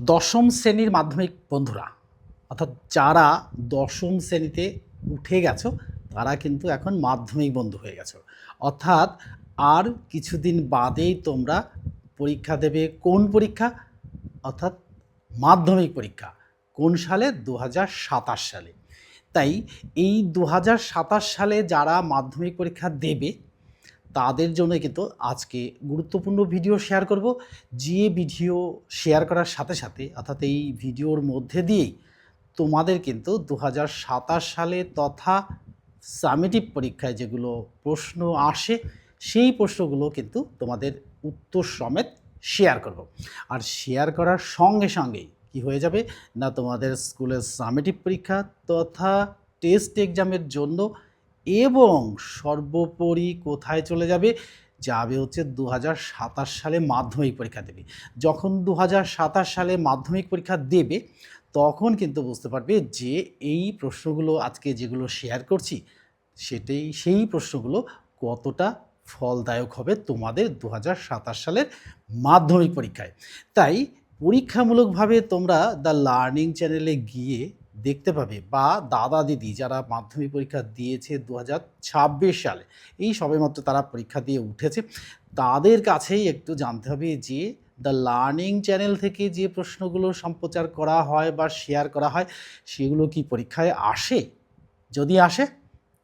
দশম শ্রেণীর মাধ্যমিক বন্ধুরা, অর্থাৎ যারা দশম শ্রেণীতে উঠে গেছো তারা কিন্তু এখন মাধ্যমিক বন্ধু হয়ে গেছো। অর্থাৎ আর কিছুদিন বাদেই তোমরা পরীক্ষা দেবে। কোন পরীক্ষা? অর্থাৎ মাধ্যমিক পরীক্ষা। কোন সালে? 2027 সালে। তাই এই 2027 সালে যারা মাধ্যমিক পরীক্ষা দেবে তাদের জন্য কিন্তু আজকে গুরুত্বপূর্ণ ভিডিও শেয়ার করব। যে ভিডিও শেয়ার করার সাথে সাথে অর্থাৎ এই ভিডিওর মধ্যে দিয়েই তোমাদের কিন্তু 2027 সালে তথা সামেটিভ পরীক্ষায় যেগুলো প্রশ্ন আসে সেই প্রশ্নগুলো কিন্তু তোমাদের উত্তর সমেত শেয়ার করব। আর শেয়ার করার সঙ্গে সঙ্গেই কি হয়ে যাবে না, তোমাদের স্কুলের সামেটিভ পরীক্ষা তথা টেস্ট এক্সামের জন্য এবং সর্বোপরি কোথায় চলে যাবে, যাবে হচ্ছে 2027 সালে মাধ্যমিক পরীক্ষা দেবে। যখন 2027 সালে মাধ্যমিক পরীক্ষা দেবে তখন কিন্তু বুঝতে পারবে যে এই প্রশ্নগুলো আজকে যেগুলো শেয়ার করছি সেই প্রশ্নগুলো কতটা ফলদায়ক হবে তোমাদের 2027 সালের মাধ্যমিক পরীক্ষায়। তাই পরীক্ষামূলকভাবে তোমরা দ্য লার্নিং চ্যানেলে গিয়ে দেখতে পাবে, বা দাদা দিদি যারা মাধ্যমিক পরীক্ষা দিয়েছে 2026 সালে, এই সবেমাত্র তারা পরীক্ষা দিয়ে উঠেছে, তাদের কাছেই একটু জানতে হবে যে দ্য লার্নিং চ্যানেল থেকে যে প্রশ্নগুলো সম্প্রচার করা হয় বা শেয়ার করা হয় সেগুলো কি পরীক্ষায় আসে? যদি আসে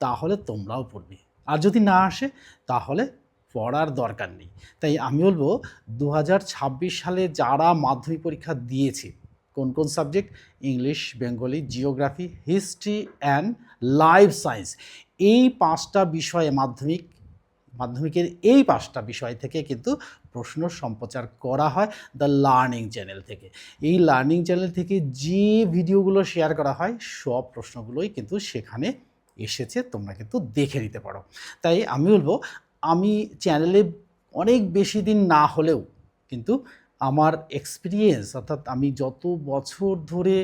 তাহলে তোমরাও পড়বে, আর যদি না আসে তাহলে পড়ার দরকার নেই। তাই আমি বলবো 2026 সালে যারা মাধ্যমিক পরীক্ষা দিয়েছে, কোন কোন subject? English, Bengali, geography, history and life science, এই পাঁচটা বিষয়ে মাধ্যমিকের এই পাঁচটা বিষয় থেকে কিন্তু প্রশ্ন সম্প্রচার করা হয় দ্য লার্নিং চ্যানেল থেকে। এই লার্নিং চ্যানেল থেকে যে ভিডিওগুলো শেয়ার করা হয় সব প্রশ্নগুলোই কিন্তু সেখানে এসেছে, তোমরা কিন্তু দেখে নিতে পারো। তাই আমি বলবো, আমি চ্যানেলে অনেক বেশি দিন না হলেও কিন্তু আমার এক্সপিরিয়েন্স, অর্থাৎ আমি যত বছর ধরে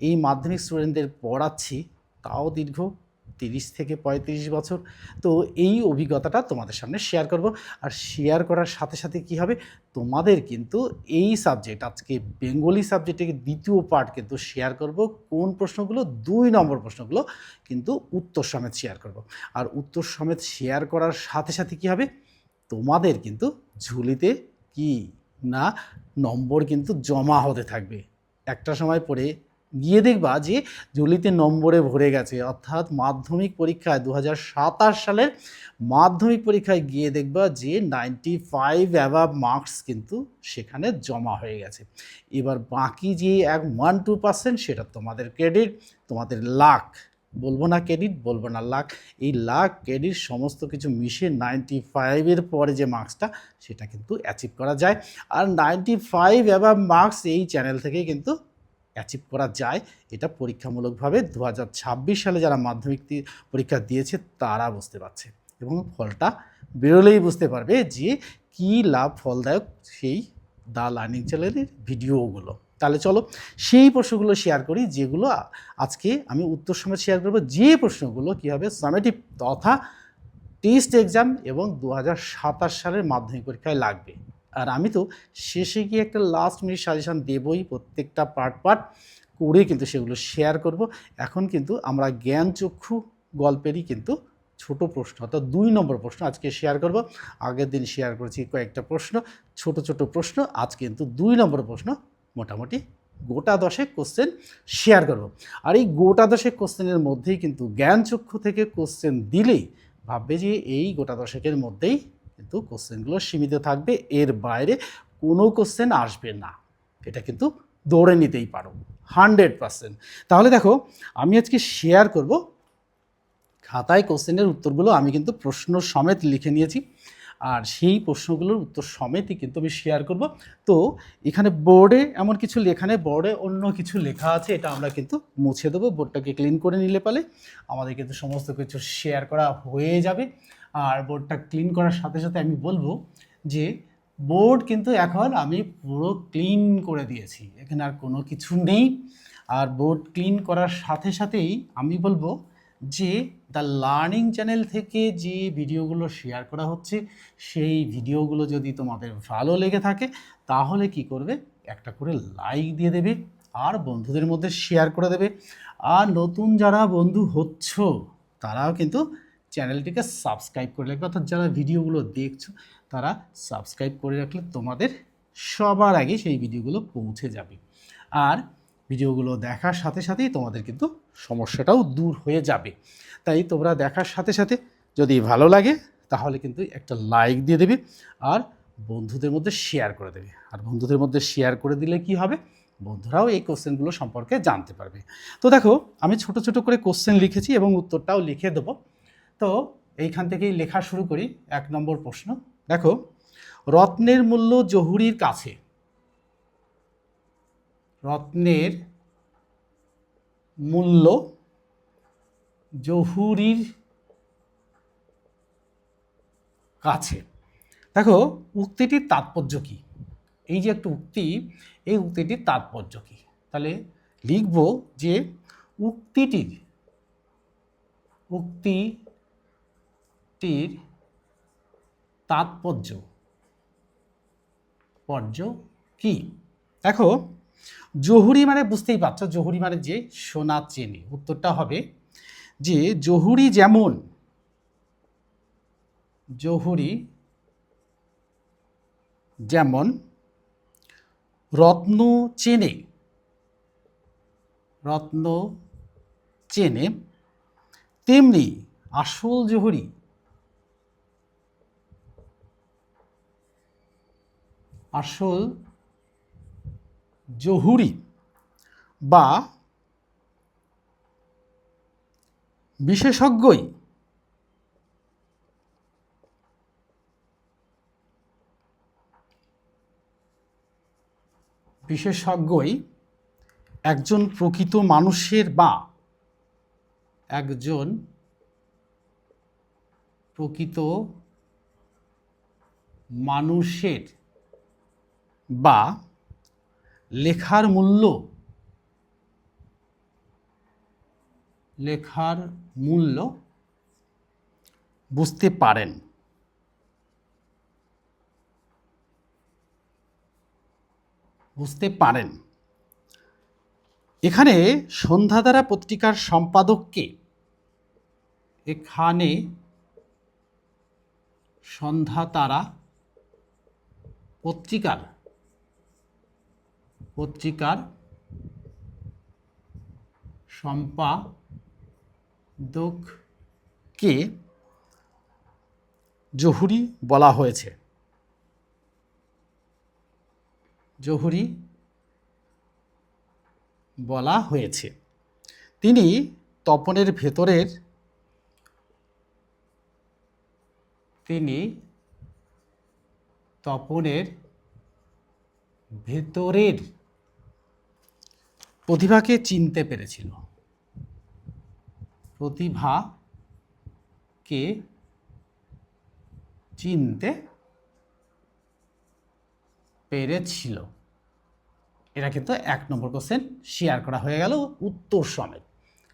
এই মাধ্যমিক স্টুডেন্টদের পড়াচ্ছি তাও দীর্ঘ 30 থেকে 35 বছর। তো এই অভিজ্ঞতাটা তোমাদের সামনে শেয়ার করব। আর শেয়ার করার সাথে সাথে কি হবে, তোমাদের কিন্তু এই সাবজেক্ট আজকে বেঙ্গলি সাবজেক্টের দ্বিতীয় পার্ট কিন্তু শেয়ার করব। কোন প্রশ্নগুলো? 2 নম্বর প্রশ্নগুলো কিন্তু উত্তর সমেত শেয়ার করব। আর উত্তর সমেত শেয়ার করার সাথে সাথে কি হবে, তোমাদের কিন্তু ঝুলিতে কি না নম্বর কিন্তু জমা হতে থাকবে। একটা সময় পরে গিয়ে দেখবা যে ঝুলিতে নম্বরে ভরে গেছে, অর্থাৎ মাধ্যমিক পরীক্ষায় 2027 সালের মাধ্যমিক পরীক্ষায় গিয়ে দেখবা যে 95 অ্যাভাব মার্কস কিন্তু সেখানে জমা হয়ে গেছে। এবার বাকি যে 1-2% সেটা তোমাদের ক্রেডিট, তোমাদের লাক, বলবো না ক্রেডিট, বলবো না লাক, এই লাক ক্রেডিট সমস্ত কিছু মিশিয়ে 95-এর পরে যে মার্কসটা সেটা কিন্তু অ্যাচিভ করা যায়। আর 95 অ্যাভাব মার্কস এই চ্যানেল থেকে কিন্তু অ্যাচিভ করা যায়। এটা পরীক্ষামূলকভাবে 2026 সালে যারা মাধ্যমিক পরীক্ষা দিয়েছে তারা বুঝতে পারছে, এবং ফলটা বেরোলেই বুঝতে পারবে যে কী লাভ ফলদায়ক সেই দ্য লার্নিং চ্যানেলের ভিডিওগুলো। তাহলে চলো সেই প্রশ্নগুলো শেয়ার করি যেগুলো আজকে আমি উত্তর সমেত শেয়ার করবো, যে প্রশ্নগুলো কী হবে সামেটিভ তথা টেস্ট এক্সাম এবং 2027 সালের মাধ্যমিক পরীক্ষায় লাগবে। আর আমি তো শেষে গিয়ে একটা লাস্ট মিনিট সাজেশান দেবই, প্রত্যেকটা পার্ট করে কিন্তু সেগুলো শেয়ার করব। এখন কিন্তু আমরা জ্ঞানচক্ষু গল্পেরই কিন্তু ছোট প্রশ্ন অর্থাৎ 2 নম্বর প্রশ্ন আজকে শেয়ার করব। আগের দিন শেয়ার করেছি কয়েকটা প্রশ্ন, ছোট প্রশ্ন, আজ কিন্তু 2 নম্বর প্রশ্ন মোটামুটি গোটা 10 কোশ্চেন শেয়ার করব। আর এই গোটা 10 কোশ্চেনের মধ্যেই কিন্তু জ্ঞানচক্ষু থেকে কোশ্চেন দিলেই ভাববে যে এই গোটা 10 মধ্যেই কিন্তু কোশ্চেনগুলো সীমিত থাকবে, এর বাইরে কোনো কোশ্চেন আসবে না, এটা কিন্তু দৌড়ে নিতেই পারো 100%। তাহলে দেখো আমি আজকে শেয়ার করব খাতায় কোশ্চেনের উত্তরগুলো, আমি কিন্তু প্রশ্ন সমেত লিখে নিয়েছি, আর সেই প্রশ্নগুলোর উত্তর সমেতই কিন্তু আমি শেয়ার করব। তো এখানে বোর্ডে এমন কিছু লেখা নেই, বোর্ডে অন্য কিছু লেখা আছে, এটা আমরা কিন্তু মুছে দেবো। বোর্ডটাকে ক্লিন করে নিলে পারে আমাদের কিন্তু সমস্ত কিছু শেয়ার করা হয়ে যাবে। আর বোর্ডটা ক্লিন করার সাথে সাথে আমি বলবো যে বোর্ড কিন্তু এখন আমি পুরো ক্লিন করে দিয়েছি, এখানে আর কোনো কিছু নেই। আর বোর্ড ক্লিন করার সাথে সাথেই আমি বলবো যে দ্য লার্নিং চ্যানেল থেকে যে ভিডিওগুলো শেয়ার করা হচ্ছে সেই ভিডিওগুলো যদি তোমাদের ভালো লেগে থাকে তাহলে কি করবে, একটা করে লাইক দিয়ে দেবে আর বন্ধুদের মধ্যে শেয়ার করে দেবে। আর নতুন যারা বন্ধু হচ্ছ তারাও কিন্তু চ্যানেলটিকে সাবস্ক্রাইব করে রাখবে, অর্থাৎ যারা ভিডিওগুলো দেখছো তারা সাবস্ক্রাইব করে রাখলে তোমাদের সবার আগে সেই ভিডিওগুলো পৌঁছে যাবে। আর ভিডিওগুলো দেখার সাথে সাথেই তোমাদের কিন্তু সমস্যাটাও দূর হয়ে যাবে। তাই তোমরা দেখার সাথে সাথে যদি ভালো লাগে তাহলে কিন্তু একটা লাইক দিয়ে দেবে আর বন্ধুদের মধ্যে শেয়ার করে দেবে। আর বন্ধুদের মধ্যে শেয়ার করে দিলে কি হবে, বন্ধুরাও এই কোশ্চেনগুলো সম্পর্কে জানতে পারবে। তো দেখো আমি ছোট ছোট করে কোশ্চেন লিখেছি এবং উত্তরটাও লিখে দেবো। তো এইখান থেকেই লেখা শুরু করি। 1 নম্বর প্রশ্ন দেখো, রত্নের মূল্য জহুরির কাছে, রত্নের মূল্য জহুরির কাছে। দেখো উক্তিটির তাৎপর্য কি? এই যে একটা উক্তি, এই উক্তিটির তাৎপর্য কি? তাহলে লিখব যে উক্তিটির তাৎপর্য কি? দেখো জহুরি মানে বুঝতেই পারছো, জহুরি মানে যে সোনা চেনে। উত্তরটা হবে যে জহুরি যেমন রত্ন চেনে তেমনি আসল জহুরি বা বিশেষজ্ঞই একজন প্রকৃত মানুষের বা লেখার মূল্য বুঝতে পারেন। এখানে সন্ধ্যাতারা পত্রিকার সম্পাদককে, এখানে সন্ধ্যাতারা পত্রিকার সম্পাদককে জহুরি বলা হয়েছে। তিনি তপনের ভেতরের প্রতিভাকে চিনতে পেরেছিল। এটা কিন্তু 1 নম্বর কোশ্চেন শেয়ার করা হয়ে গেল উত্তর সমেত।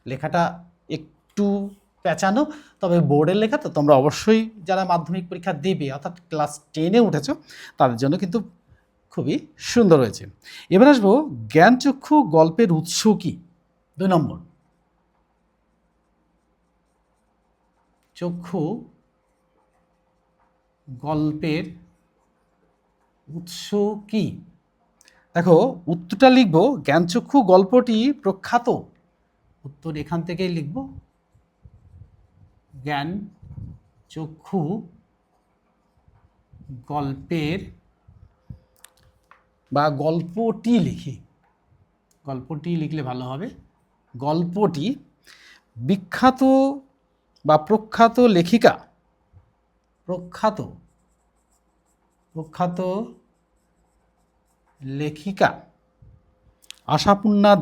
লেখাটা একটু পেঁচানো, তবে বোর্ডের লেখা তো তোমরা অবশ্যই যারা মাধ্যমিক পরীক্ষা দেবে অর্থাৎ ক্লাস 10-এ উঠেছো তাদের জন্য কিন্তু খুবই সুন্দর হয়েছে। এবার আসবো জ্ঞানচক্ষু গল্পের উৎস কি? 2 নম্বর, চক্ষু গল্পের উৎস কি? দেখো উত্তরটা লিখব জ্ঞানচক্ষু গল্পটি প্রখ্যাত। উত্তর এখান থেকেই লিখব, জ্ঞানচক্ষু গল্পের বা গল্পটি লিখি, গল্পটি লিখলে ভালো হবে। গল্পটি বিখ্যাত বা প্রখ্যাত লেখিকা আশাপূর্ণা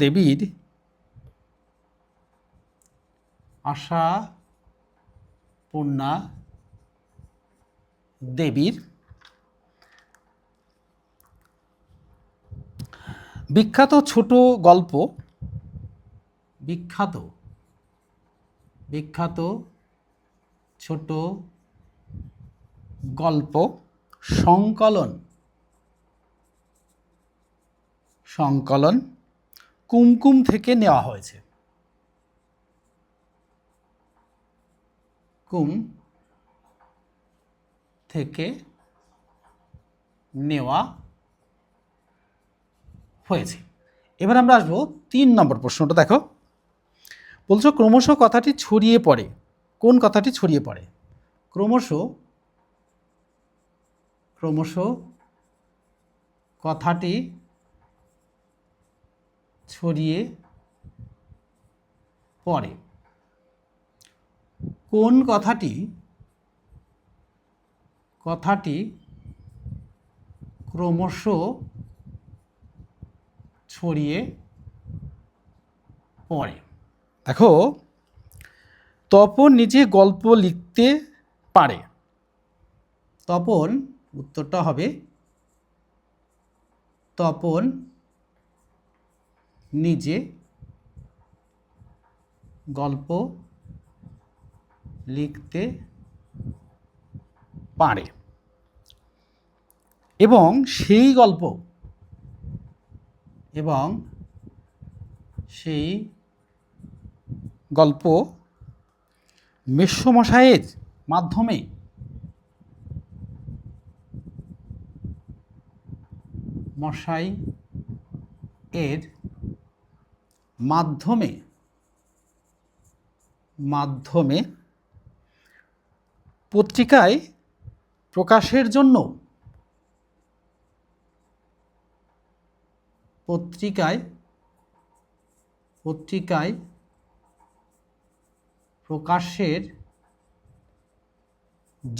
দেবীর বিখ্যাত ছোট গল্প সংকলন সংকলন কুমকুম থেকে নেওয়া হয়েছে। কুম থেকে নেওয়া হয়েছে। এবার আমরা আসবো 3 নম্বর প্রশ্নটা। দেখো, বলছো ক্রমশ কথাটি ছড়িয়ে পড়ে। কোন কথাটি ছড়িয়ে পড়ে? ক্রমশ কথাটি ছড়িয়ে পড়ে। কোন কথাটি ক্রমশ ছড়িয়ে পড়ে? দেখো, তপন নিজে গল্প লিখতে পারে। তপন, উত্তরটা হবে তপন নিজে গল্প লিখতে পারে এবং সেই গল্প মেসোমশাইয়ের মাধ্যমে মাধ্যমে পত্রিকায় প্রকাশের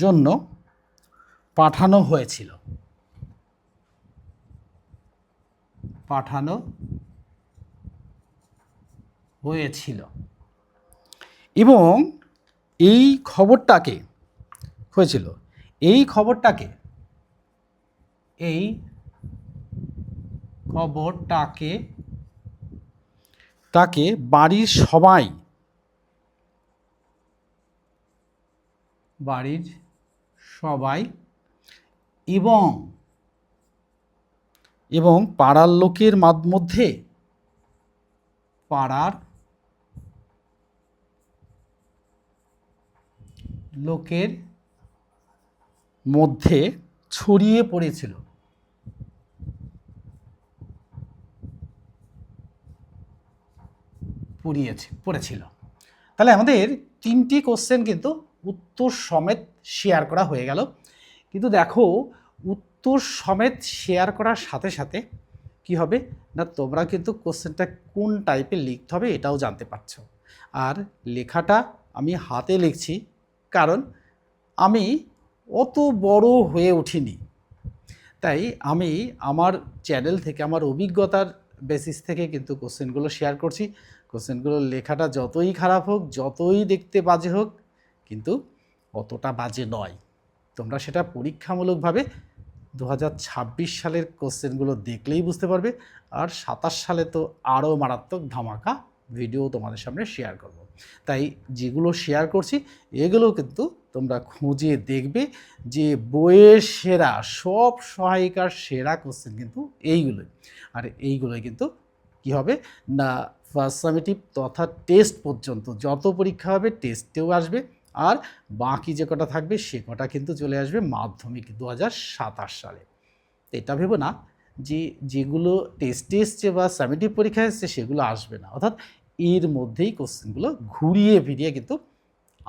জন্য পাঠানো হয়েছিল। এবং এই খবরটাকে বাড়ির সবাই এবং পাড়ার লোকের মধ্যে ছড়িয়ে পড়েছিল। তাহলে আমাদের 3টি কোশ্চেন কিন্তু উত্তর সমেত শেয়ার করা হয়ে গেল। কিন্তু দেখো, উত্তর সমেত শেয়ার করার সাথে সাথে কি হবে না, তোমরা কিন্তু কোশ্চেনটা কোন টাইপের লিখতে হবে এটাও জানতে পারছো। আর লেখাটা আমি হাতে লিখছি, কারণ আমি অত বড় হয়ে উঠিনি, তাই আমি আমার চ্যানেল থেকে আমার অভিজ্ঞতার বেসিস থেকে কিন্তু কোশ্চেনগুলো শেয়ার করছি। কোশ্চেনগুলোর লেখাটা যতই খারাপ হোক, যতই দেখতে বাজে হোক, কিন্তু অতটা বাজে নয়। তোমরা সেটা পরীক্ষামূলকভাবে 2026 সালের কোশ্চেনগুলো দেখলেই বুঝতে পারবে। আর 27 সালে তো আরও মারাত্মক ধামাকা ভিডিও তোমাদের সামনে শেয়ার করব। তাই যেগুলো শেয়ার করছি এগুলো কিন্তু তোমরা খুঁজে দেখবে যে বইয়ের সেরা, সব সহায়িকার সেরা কোশ্চেন কিন্তু এইগুলোই। আর এইগুলোই কিন্তু কি হবে না, ফার্স্ট সামেটিভ তথা টেস্ট পর্যন্ত যত পরীক্ষা হবে টেস্টেও আসবে, আর বাকি যে কটা থাকবে সে কটা কিন্তু চলে আসবে মাধ্যমিক 2027 সালে। এটা ভেবো না যে যেগুলো টেস্টে এসছে বা সামেটিভ পরীক্ষায় এসছে সেগুলো আসবে না, অর্থাৎ এর মধ্যেই কোশ্চেনগুলো ঘুরিয়ে ফিরিয়ে কিন্তু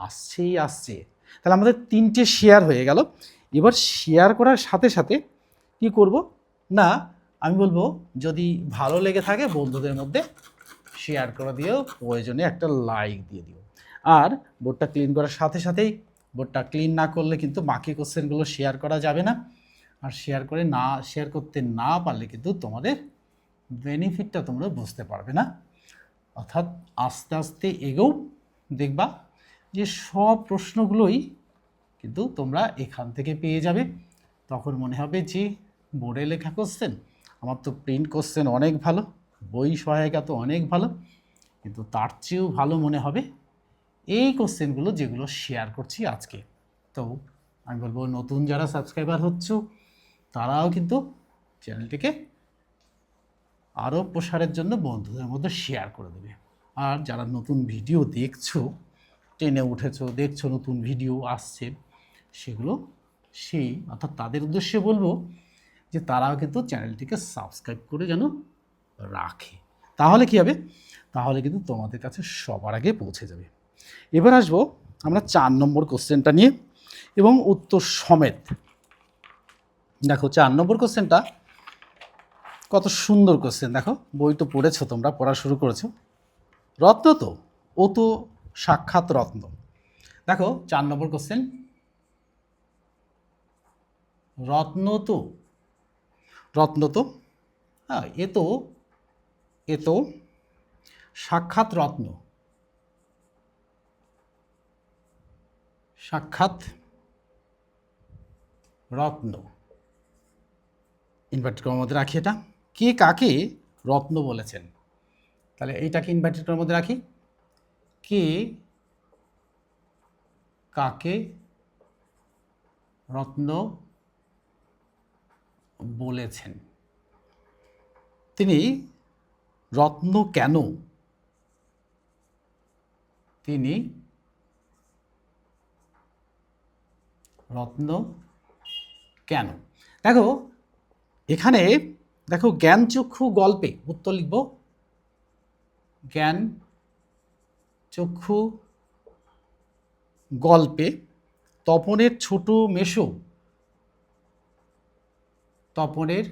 আসছে। তাহলে আমাদের 3টে শেয়ার হয়ে গেল। এবার শেয়ার করার সাথে সাথে কি করব না, আমি বলবো যদি ভালো লেগে থাকে বন্ধুদের মধ্যে শেয়ার করে দিও, প্রয়োজনে একটা লাইক দিয়ে দিও। আর বোর্ডটা ক্লিন করার সাথে সাথেই, বোর্ডটা ক্লিন না করলে কিন্তু বাকি কোশ্চেনগুলো শেয়ার করা যাবে না। আর শেয়ার করতে না পারলে কিন্তু তোমাদের বেনিফিটটা তোমরা বুঝতে পারবে না। অর্থাৎ আস্তে আস্তে এগোও, দেখবা যে সব প্রশ্নগুলোই কিন্তু তোমরা এখান থেকে পেয়ে যাবে। তখন মনে হবে যে বোর্ডে লেখা কোশ্চেন, আমার তো প্রিন্ট কোশ্চেন অনেক ভালো, বই সহায়িকা তো অনেক ভালো, কিন্তু তার চেয়েও ভালো মনে হবে এই কোশ্চেনগুলো যেগুলো শেয়ার করছি আজকে। তো আমি বলবো নতুন যারা সাবস্ক্রাইবার হচ্ছ তারাও কিন্তু চ্যানেলটিকে আরও প্রসারের জন্য বন্ধুদের মধ্যে শেয়ার করে দেবে। আর যারা নতুন ভিডিও দেখছো, ট্রেনে উঠেছো, দেখছো নতুন ভিডিও আসছে, সেগুলো অর্থাৎ তাদের উদ্দেশ্যে বলবো যে তারাও কিন্তু চ্যানেলটিকে সাবস্ক্রাইব করে যেন রাখে। তাহলে কী হবে? তাহলে কিন্তু তোমাদের কাছে সবার আগে পৌঁছে যাবে। এবার আসবো আমরা 4 নম্বর কোশ্চেনটা নিয়ে এবং উত্তর সমেত। দেখো 4 নম্বর কোশ্চেনটা কত সুন্দর কোশ্চেন। দেখো, বই তো পড়েছো, তোমরা পড়া শুরু করেছো। রত্ন তো, ও তো সাক্ষাৎ রত্ন। দেখো 4 নম্বর কোশ্চেন, রত্ন তো হ্যাঁ, এ তো সাক্ষাৎ রত্ন, ইনভার্টেড কমার মধ্যে রাখি। এটা কে কাকে রত্ন বলেছেন? তাহলে এইটাকে ইনভার্টেড কমার মধ্যে রাখি। কে কাকে রত্ন বলেছেন? তিনি রত্ন কেন? তিনি রত্ন কেন? দেখো এখানে দেখো, জ্ঞানচক্ষু গল্পে উত্তর লিখব। জ্ঞানচক্ষু গল্পে তপনের ছোট মেসো, তপনকে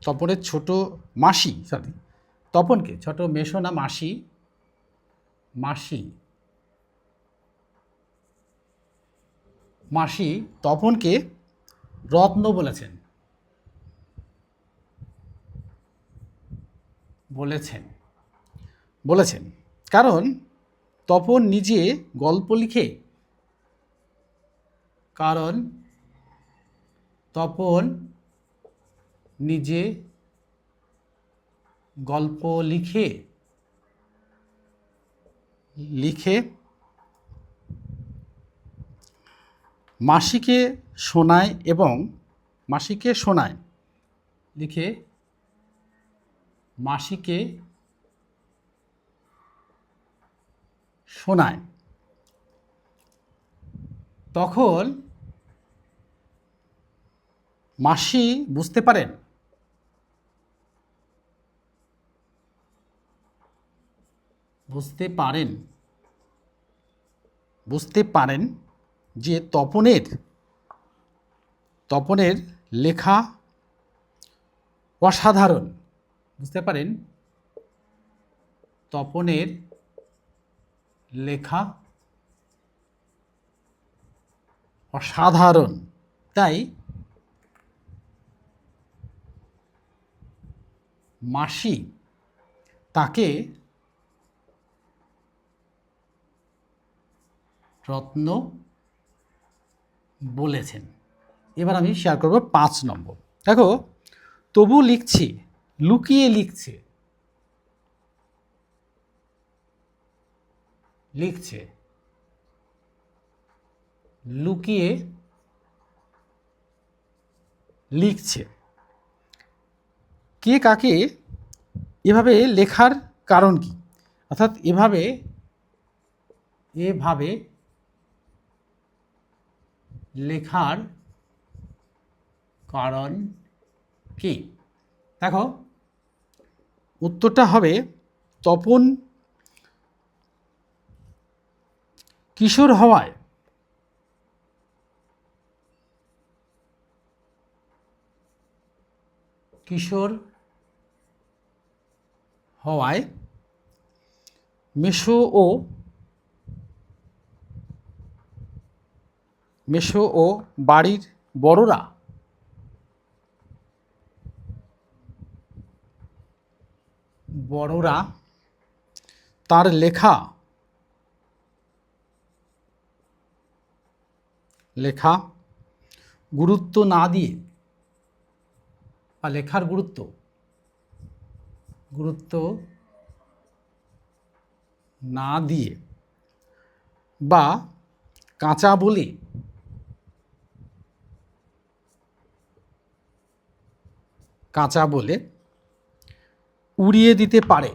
তপনের ছোট মাসি, তপনকে ছোট মেসো না মাসি তপনকে রত্ন বলেছেন কারণ তপন নিজে গল্প লিখে, মাসিকে শোনায় এবং তখন মাসি বুঝতে পারেন যে তপনের লেখা অসাধারণ। তাই মাসি তাকে রত্ন বলেছেন। এবার আমি শেয়ার করব 5 নম্বর। দেখো, তবু লিখছি, লুকিয়ে লিখছে। কে কাকে এভাবে লেখার কারণ কি? অর্থাৎ এভাবে লেখার কারণ কি? দেখো উত্তরটা হবে, তপন কিশোর হওয়ায় মেসো ও বাড়ির বড়রা তার লেখা গুরুত্ব না দিয়ে, বা লেখার গুরুত্ব না দিয়ে বা কাঁচা বলে উড়িয়ে দিতে পারে।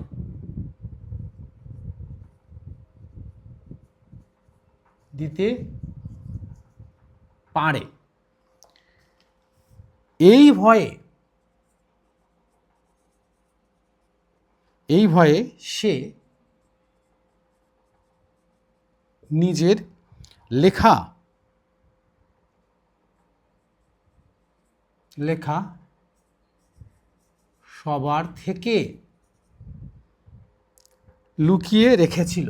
এই ভয়ে সে নিজের লেখা সবার থেকে লুকিয়ে রেখেছিল।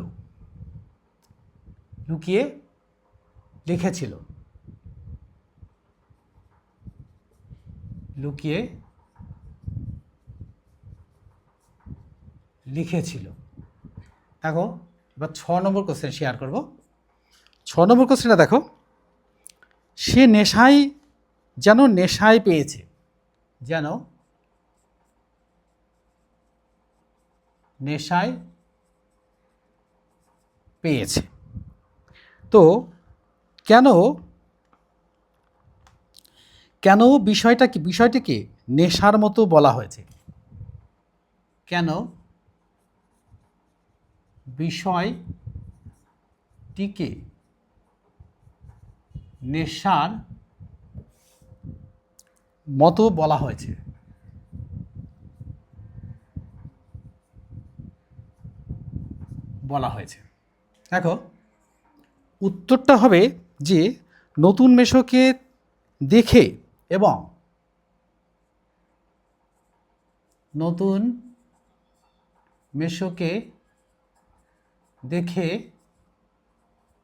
দেখো এবার 6 নম্বর কোশ্চেন শেয়ার করব। 6 নম্বর কোশ্চেনটা দেখো, সে নেশায় পেয়েছে। তো কেন বিষয়টিকে নেশার মতো বলা হয়েছে? কেন বিষয়টিকে নেশার মতো বলা হয়েছে? দেখো উত্তরটা হবে যে নতুন মেশোকে দেখে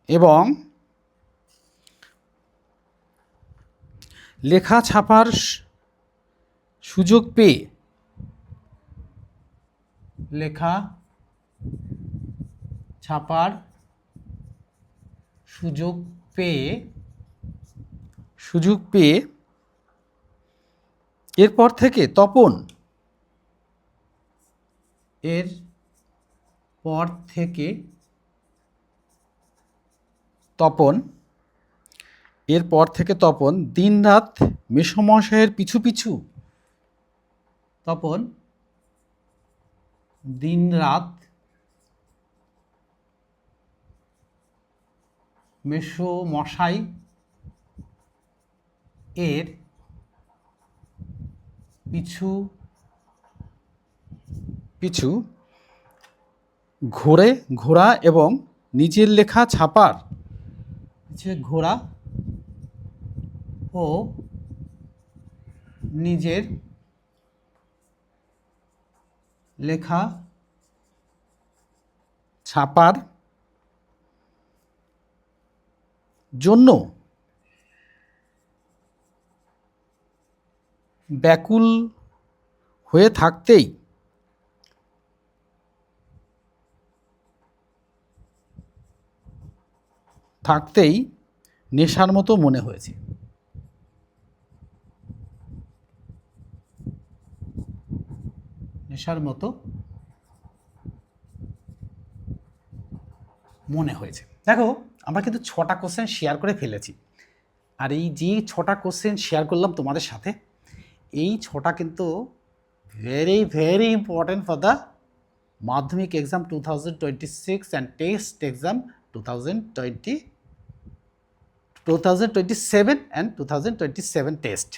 এবং লেখা ছাপার সুযোগ পেয়ে এরপর থেকে তপন দিনরাত মেসোমশাইয়ের পিছু মেসোমশাই এর পিছু ঘোরা এবং নিজের লেখা ছাপার জন্য ব্যাকুল হয়ে থাকতেই নেশার মতো মনে হয়েছে। দেখো আমরা কিন্তু 6টা কোশ্চেন শেয়ার করে ফেলেছি। আর এই যে 6টা কোশ্চেন শেয়ার করলাম তোমাদের সাথে, এই 6টা কিন্তু very very important for the Madhyamik exam 2026 and test exam 2027 and 2027 test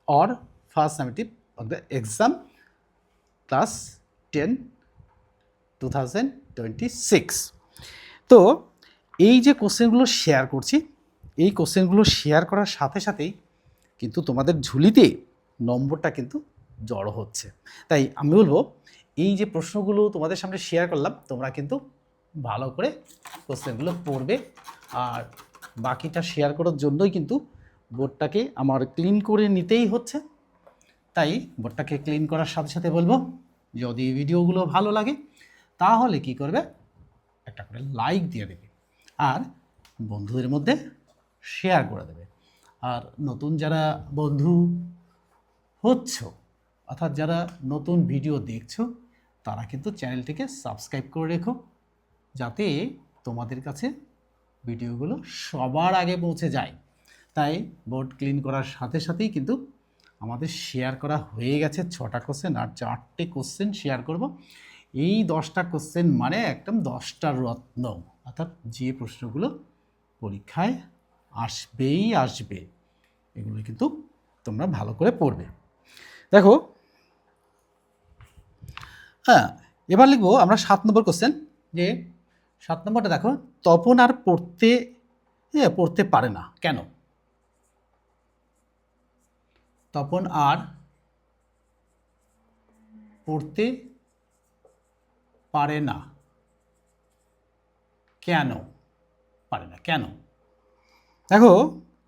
or first summative of the exam class 10 2026। তো এই যে কোশ্চেনগুলো শেয়ার করছি, এই কোশ্চেনগুলো শেয়ার করার সাথে সাথেই কিন্তু তোমাদের ঝুলিতে নম্বরটা কিন্তু জড়ো হচ্ছে। তাই আমি বলবো এই যে প্রশ্নগুলো তোমাদের সামনে শেয়ার করলাম, তোমরা কিন্তু ভালো করে কোশ্চেনগুলো পড়বে। আর বাকিটা শেয়ার করার জন্যই কিন্তু বোর্ডটাকে আমার ক্লিন করে নিতেই হচ্ছে। তাই বোর্ডটাকে ক্লিন করার সাথে সাথে বলবো, যদি ভিডিওগুলো ভালো লাগে তাহলে কি করবে, একটা করে লাইক দিয়ে দেবে আর বন্ধুদের মধ্যে শেয়ার করে দেবে। আর নতুন যারা বন্ধু হচ্ছ অর্থাৎ যারা নতুন ভিডিও দেখছো, তারা কিন্তু চ্যানেলটিকে সাবস্ক্রাইব করে রেখো যাতে তোমাদের কাছে ভিডিওগুলো সবার আগে পৌঁছে যায়। তাই বোর্ড ক্লিন করার সাথে সাথেই কিন্তু আমাদের শেয়ার করা হয়ে গেছে 6টা কোশ্চেন, আর 4টে কোশ্চেন শেয়ার করব। এই 10টা কোশ্চেন মানে একদম 10টা রত্ন, অর্থাৎ যে প্রশ্নগুলো পরীক্ষায় আসবেই আসবে, এগুলো কিন্তু তোমরা ভালো করে পড়বে। দেখো, হ্যাঁ, এবার লিখবো আমরা 7 নম্বর কোশ্চেন। যে 7 নম্বরটা দেখো, তপন আর পড়তে পারে না কেন? তপন আর পড়তে পারে না কেন? পারে না কেন? দেখো,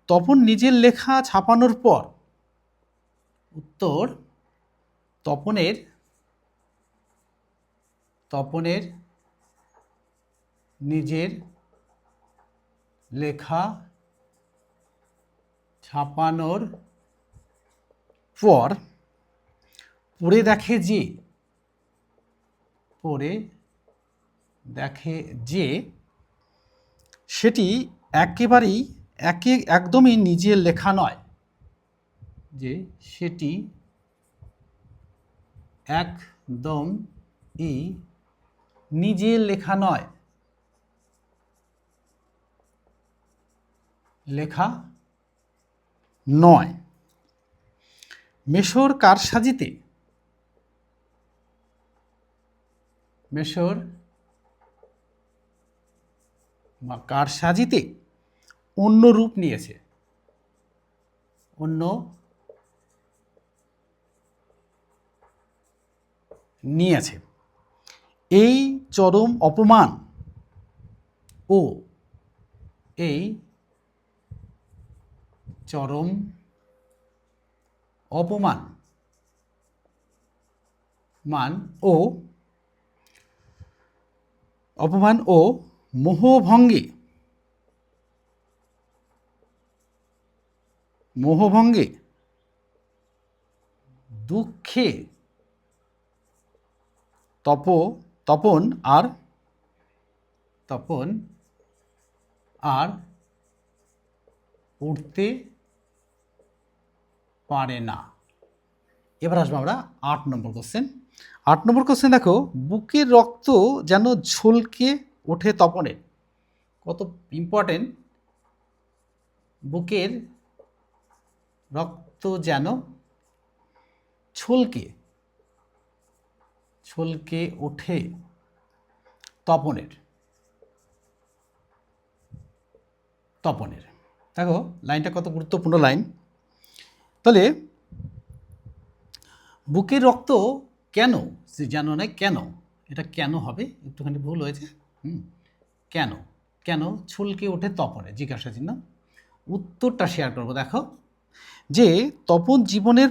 তপন নিজের লেখা ছাপানোর পর, উত্তর, তপনের নিজের লেখা ছাপানোর পর পড়ে দেখে যে সেটি একদমই নিজের লেখা নয়, যে সেটি একদমই নিজের লেখা নয়, মেশর কারসাজিতে অন্য রূপ নিয়েছে। এই চরম অপমান ও মোহভঙ্গে দুঃখে তপন আর পড়তে পারে না। এবার আসবো আমরা 8 নম্বর কোশ্চেন। 8 নম্বর কোশ্চেন দেখো, বুকের রক্ত যেন ছলকে ওঠে তপনের। কত ইম্পর্টেন্ট! বুকের রক্ত যেন ছলকে ওঠে তপনের। দেখো লাইনটা কত গুরুত্বপূর্ণ লাইন। তাহলে বুকের রক্ত কেন, যেন নয় কেন, এটা কেন হবে, একটুখানি ভুল হয়েছে। কেন ছলকে ওঠে তপনের, জিজ্ঞাসা চিহ্ন। উত্তরটা শেয়ার করব। দেখো, যে তপনের জীবনের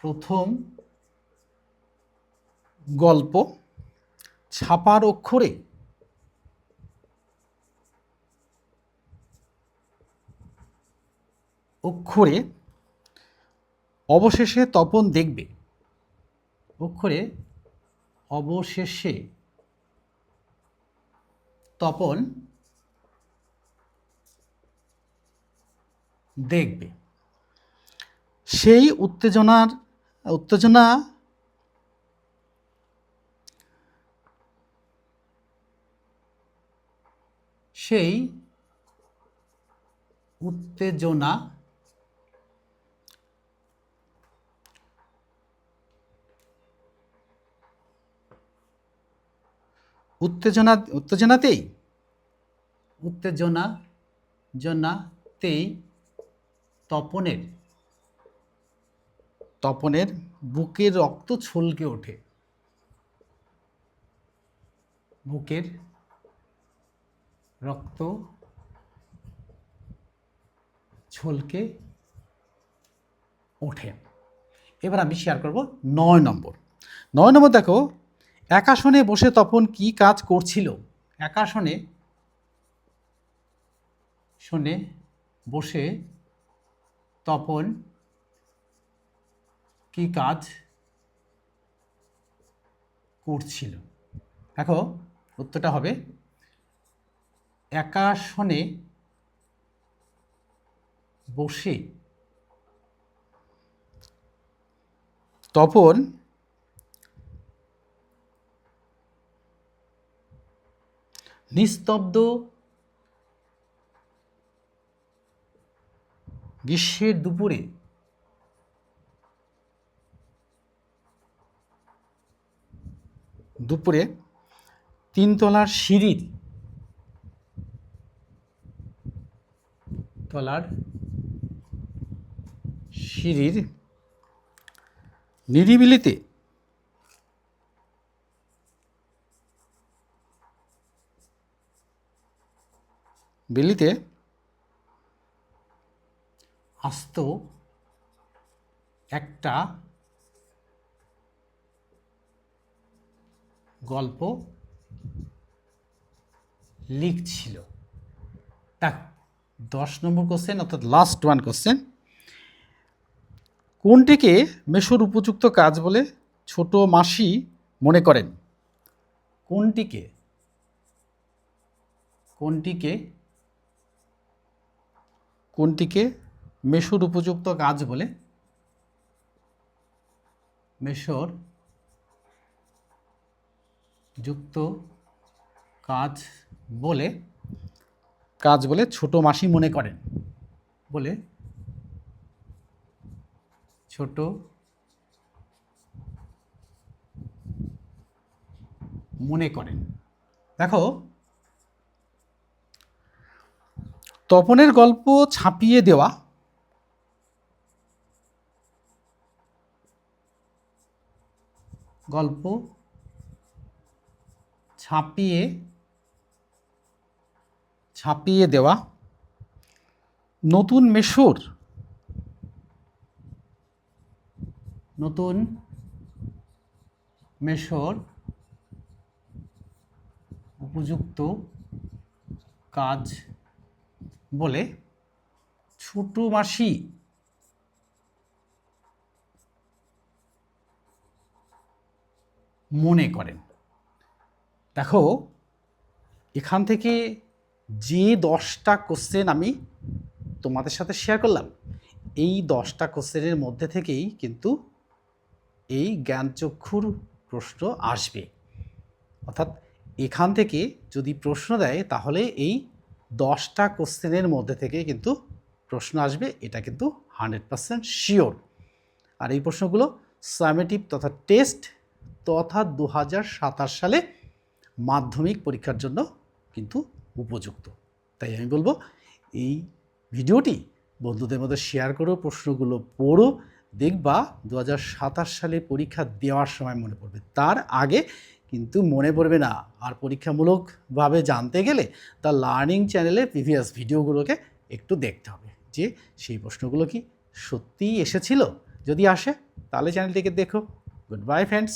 প্রথম গল্প ছাপার অক্ষরে অবশেষে তপন দেখবে, সেই উত্তেজনাতেই তপনের বুকের রক্ত ছলকে ওঠে। এবার আমি শেয়ার করব 9 নম্বর। দেখো, একাসনে বসে তপন কি কাজ করছিল? একাসনে বসে তপন কি কাজ করছিল? দেখো উত্তরটা হবে একা আসনে বসে তপন নিস্তব্ধ গ্রীষ্মের দুপুরে তিনতলার সিঁড়ির নিরিবিলিতে আস্ত একটা গল্প লিখছিল। দেখ 10 নম্বর কোশ্চেন অর্থাৎ লাস্ট ওয়ান কোশ্চেন, কোনটিকে মেশোর উপযুক্ত কাজ বলে ছোট মাসি মনে করেন? কোনটিকে মেশোর উপযুক্ত কাজ বলে ছোট মাসি মনে করেন? দেখো তপনের গল্প ছাপিয়ে দেওয়া নতুন মেশোর উপযুক্ত কাজ বলে ছোট মাসি মনে করেন। দেখো এখান থেকে যে 10টা কোশ্চেন আমি তোমাদের সাথে শেয়ার করলাম, এই 10টা কোশ্চেনের মধ্যে থেকেই কিন্তু এই জ্ঞানচক্ষুর প্রশ্ন আসবে। অর্থাৎ এখান থেকে যদি প্রশ্ন দেয় তাহলে এই 10টা কোশ্চেনের মধ্যে থেকে কিন্তু প্রশ্ন আসবে, এটা কিন্তু 100% শিওর। আর এই প্রশ্নগুলো সামেটিভ তথা টেস্ট তথা 2027 সালে মাধ্যমিক পরীক্ষার জন্য কিন্তু উপযুক্ত। তাই আমি বলবো এই ভিডিওটি বন্ধুদের মধ্যে শেয়ার করো, প্রশ্নগুলো পড়ো, দেখবা 2027 সালে পরীক্ষা দেওয়ার সময় মনে পড়বে, তার আগে কিন্তু মনে পড়বে না। আর পরীক্ষামূলকভাবে জানতে গেলে তার লার্নিং চ্যানেলে প্রিভিয়াস ভিডিওগুলোকে একটু দেখতে হবে যে সেই প্রশ্নগুলো কি সত্যিই এসেছিল। যদি আসে তাহলে চ্যানেলটিকে দেখো। Good bye friends.